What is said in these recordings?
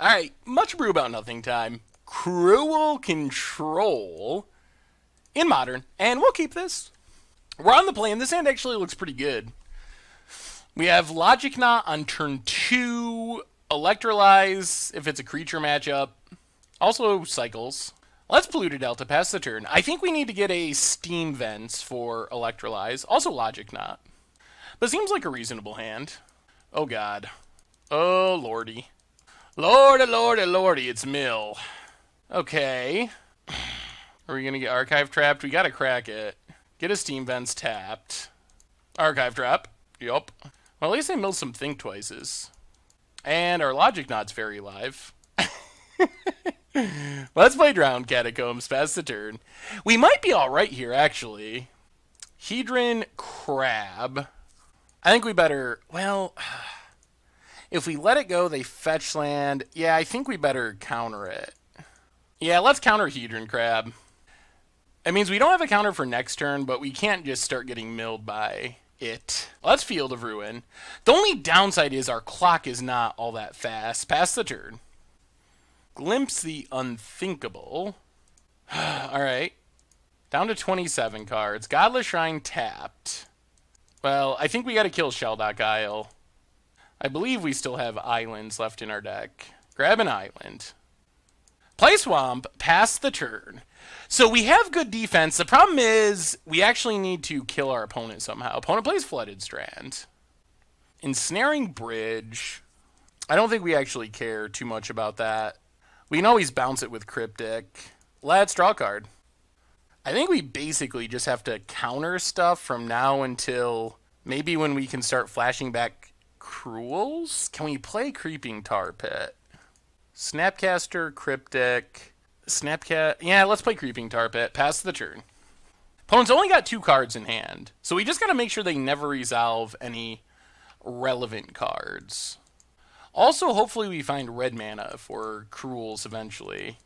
Alright, much brew about nothing time. Cruel control in modern, and we'll keep this. We're on the plane. This hand actually looks pretty good. We have Logic Knot on turn 2, Electrolyze if it's a creature matchup, also cycles. Let's Polluted Delta pass the turn. I think we need to get a Steam Vents for Electrolyze, also Logic Knot. But it seems like a reasonable hand. Oh god. Oh lordy. Lordy, lordy, lordy, it's Mill. Okay. Are we going to get Archive Trapped? We got to crack it. Get a Steam Vents tapped. Archive Trap. Yup. Well, at least they milled some Think Twices. And our Logic Knot's very live. Let's play Drowned Catacombs. Pass the turn. We might be alright here, actually. Hedron Crab. I think we better... Well... If we let it go, they fetch land. Yeah, I think we better counter it. Yeah, let's counter Hedron Crab. It means we don't have a counter for next turn, but we can't just start getting milled by it. Let's Field of Ruin. The only downside is our clock is not all that fast. Pass the turn. Glimpse the Unthinkable. Alright. Down to 27 cards. Godless Shrine tapped. Well, I think we gotta kill Shelldock Isle. I believe we still have islands left in our deck. Grab an island. Play Swamp, pass the turn. So we have good defense. The problem is we actually need to kill our opponent somehow. Opponent plays Flooded Strand. Ensnaring Bridge. I don't think we actually care too much about that. We can always bounce it with Cryptic. Let's draw a card. I think we basically just have to counter stuff from now until maybe when we can start flashing back Cruels? Can we play Creeping Tar Pit? Snapcaster, Cryptic, Snapcat. Yeah, let's play Creeping Tar Pit. Pass the turn. Opponent's only got 2 cards in hand, so we just got to make sure they never resolve any relevant cards. Also, hopefully we find red mana for Cruels eventually.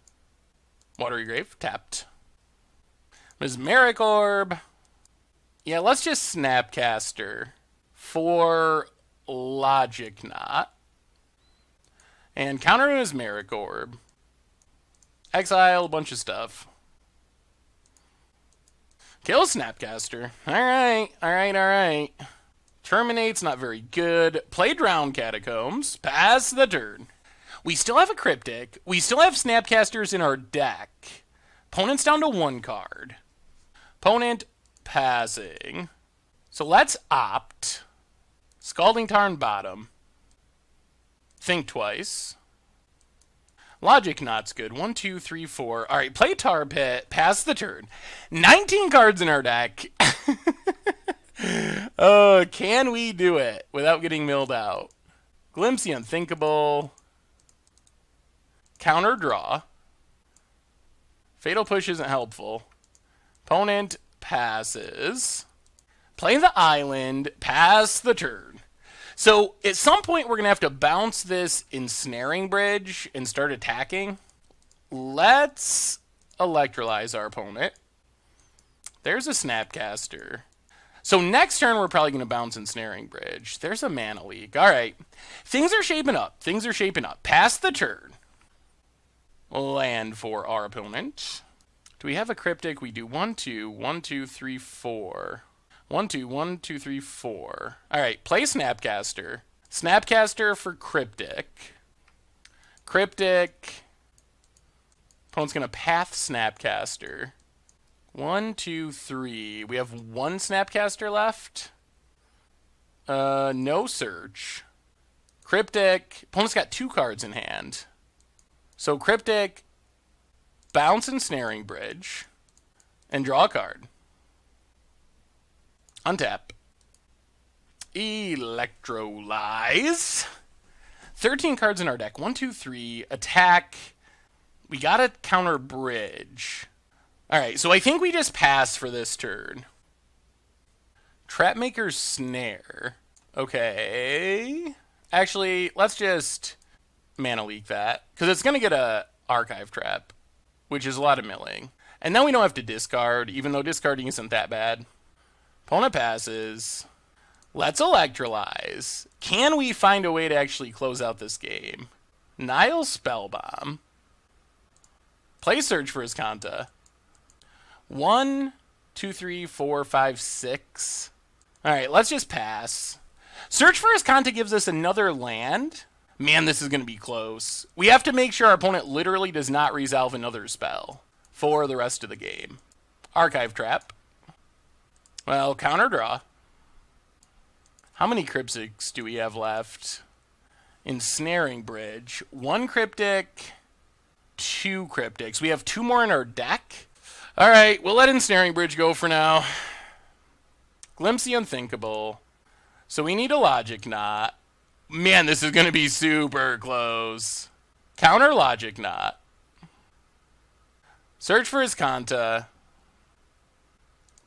Watery Grave, tapped. Mesmeric Orb. Yeah, let's just Snapcaster for Logic Knot. And counter Mesmeric Orb. Exile a bunch of stuff. Kill Snapcaster. Alright, alright, alright. Terminate's not very good. Play Drowned Catacombs. Pass the turn. We still have a Cryptic. We still have Snapcasters in our deck. Opponent's down to 1 card. Opponent passing. So let's opt. Scalding Tarn bottom. Think twice. Logic Knot's good. 1, 2, 3, 4. Alright, play Tar Pit. Pass the turn. 19 cards in our deck. Can we do it without getting milled out? Glimpse the Unthinkable. Counter draw. Fatal Push isn't helpful. Opponent passes. Play the island. Pass the turn. So at some point we're going to have to bounce this Ensnaring Bridge and start attacking. Let's Electrolyze our opponent. There's a Snapcaster. So next turn we're probably going to bounce Ensnaring Bridge. There's a Mana Leak. Alright. Things are shaping up. Things are shaping up. Pass the turn. Land for our opponent. Do we have a Cryptic? We do 1, 2, 1, 2, 3, 4. 1, 2, 1, 2, 3, 4. Alright, play Snapcaster. Snapcaster for Cryptic. Cryptic. Opponent's going to Path Snapcaster. 1, 2, 3. We have 1 Snapcaster left. No search. Cryptic. Opponent's got 2 cards in hand. So Cryptic, bounce Ensnaring Bridge, and draw a card. Untap. Electrolyze. 13 cards in our deck. 1, 2, 3. Attack. We gotta counter Bridge. Alright, so I think we just pass for this turn. Trapmaker's Snare. Okay. Actually, let's just Mana Leak that. Because it's gonna get a Archive Trap, which is a lot of milling. And now we don't have to discard, even though discarding isn't that bad. Opponent passes. Let's Electrolyze. Can we find a way to actually close out this game? Nile Spellbomb. Play Search for Iskanta. 1, 2, 3, 4, 5, 6. Alright, let's just pass. Search for Iskanta gives us another land. Man, this is going to be close. We have to make sure our opponent literally does not resolve another spell for the rest of the game. Archive Trap. Well, counter draw. How many Cryptics do we have left? Ensnaring Bridge. 1 Cryptic, 2 Cryptics. We have 2 more in our deck. Alright, we'll let Ensnaring Bridge go for now. Glimpse the Unthinkable. So we need a Logic Knot. Man, this is going to be super close. Counter Logic Knot. Search for Iskanta.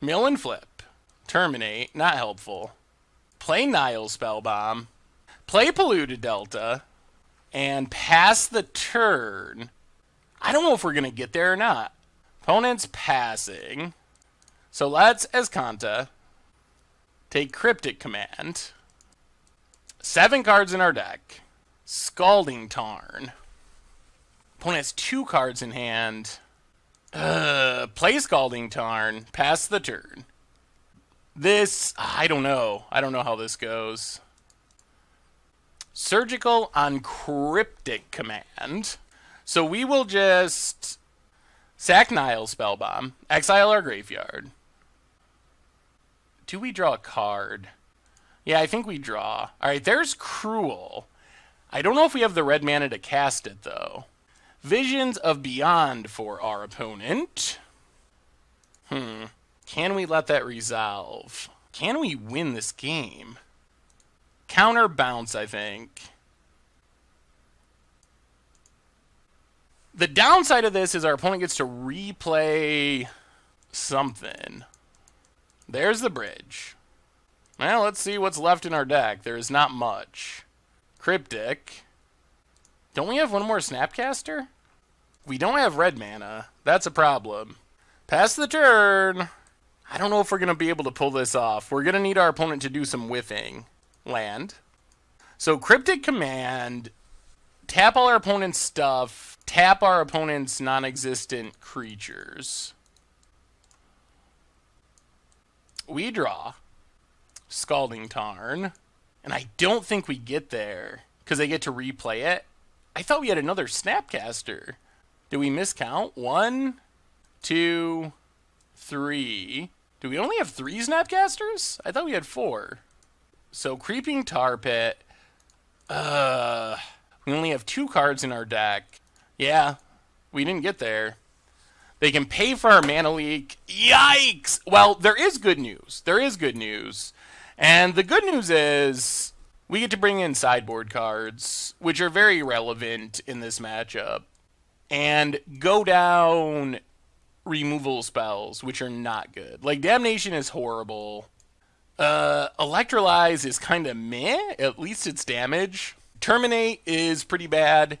Mill and Flip. Terminate. Not helpful. Play Nile Spellbomb. Play Polluted Delta. And pass the turn. I don't know if we're going to get there or not. Opponent's passing. So let's Iskanta. Take Cryptic Command. 7 cards in our deck. Scalding Tarn. Opponent has 2 cards in hand. Play Scalding Tarn. Pass the turn. This, I don't know. I don't know how this goes. Surgical on Cryptic Command. So we will just sack Nile Spellbomb. Exile our graveyard. Do we draw a card? Yeah, I think we draw. Alright, there's Cruel. I don't know if we have the red mana to cast it, though. Visions of Beyond for our opponent. Can we let that resolve? Can we win this game? Counter bounce, I think. The downside of this is our opponent gets to replay something. There's the bridge. Well, let's see what's left in our deck. There is not much. Cryptic. Don't we have 1 more Snapcaster? We don't have red mana. That's a problem. Pass the turn. I don't know if we're going to be able to pull this off. We're going to need our opponent to do some whiffing. Land. So Cryptic Command. Tap all our opponent's stuff. Tap our opponent's non-existent creatures. We draw. Scalding Tarn. And I don't think we get there because they get to replay it. I thought we had another Snapcaster. Did we miscount? 1, 2, 3. Do we only have 3 Snapcasters? I thought we had 4. So Creeping Tar Pit. We only have 2 cards in our deck. Yeah, we didn't get there. They can pay for our mana leak. Yikes! Well, there is good news. There is good news. And the good news is we get to bring in sideboard cards, which are very relevant in this matchup, and go down removal spells, which are not good. Like, Damnation is horrible. Electrolyze is kind of meh. At least it's damage. Terminate is pretty bad.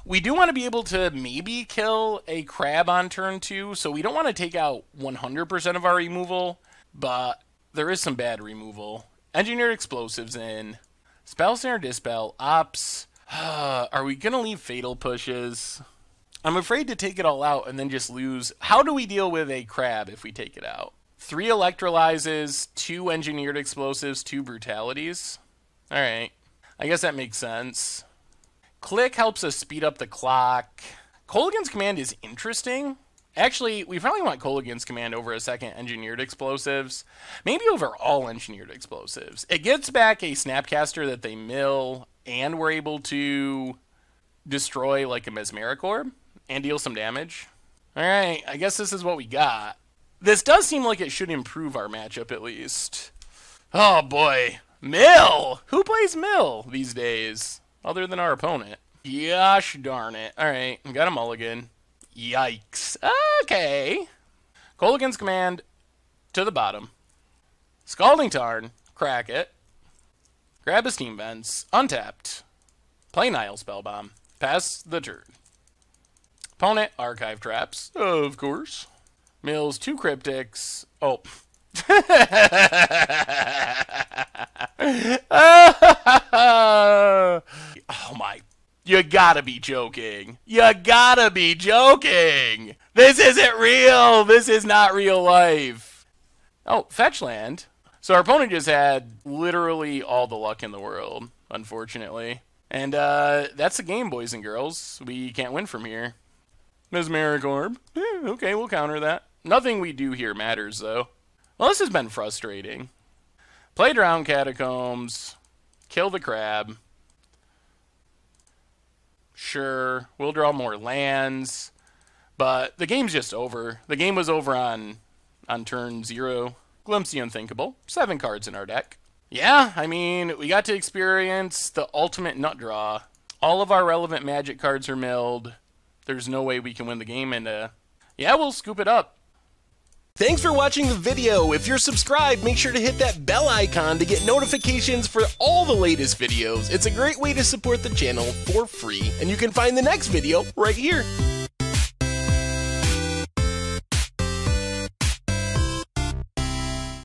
We do want to be able to maybe kill a crab on turn 2, so we don't want to take out 100% of our removal, but there is some bad removal. Engineered Explosives in. Spell Snare Dispel. Ops. Are we going to leave Fatal Pushes? I'm afraid to take it all out and then just lose. How do we deal with a crab if we take it out? 3 Electrolyzes, 2 Engineered Explosives, 2 Brutalities. Alright. I guess that makes sense. Click helps us speed up the clock. Kolaghan's Command is interesting. Actually, we probably want Kolaghan's Command over a second Engineered Explosives. Maybe over all Engineered Explosives. It gets back a Snapcaster that they mill, and we're able to destroy like a Mesmeric Orb and deal some damage. Alright, I guess this is what we got. This does seem like it should improve our matchup at least. Oh boy. Mill! Who plays Mill these days? Other than our opponent. Gosh darn it. Alright, we got a mulligan. Yikes. Okay. Kolaghan's Command to the bottom. Scalding Tarn. Crack it. Grab a Steam Vents. Untapped. Play Nile Spellbomb. Pass the turn. Opponent. Archive Traps. Of course. Mills 2 Cryptics. Oh. Oh my. You got gotta be joking. You gotta be joking. This isn't real. This is not real life. Oh, fetchland. So our opponent just had literally all the luck in the world, unfortunately. And that's the game, boys and girls. We can't win from here. Mesmeric Orb. Okay, we'll counter that. Nothing we do here matters, though. Well, this has been frustrating. Played around Catacombs. Kill the crab. Sure, we'll draw more lands. But the game's just over. The game was over on turn 0. Glimpse the Unthinkable. 7 cards in our deck. Yeah, I mean, we got to experience the ultimate nut draw. All of our relevant Magic cards are milled. There's no way we can win the game, and yeah, we'll scoop it up. Thanks for watching the video. If you're subscribed, make sure to hit that bell icon to get notifications for all the latest videos. It's a great way to support the channel for free, and you can find the next video right here.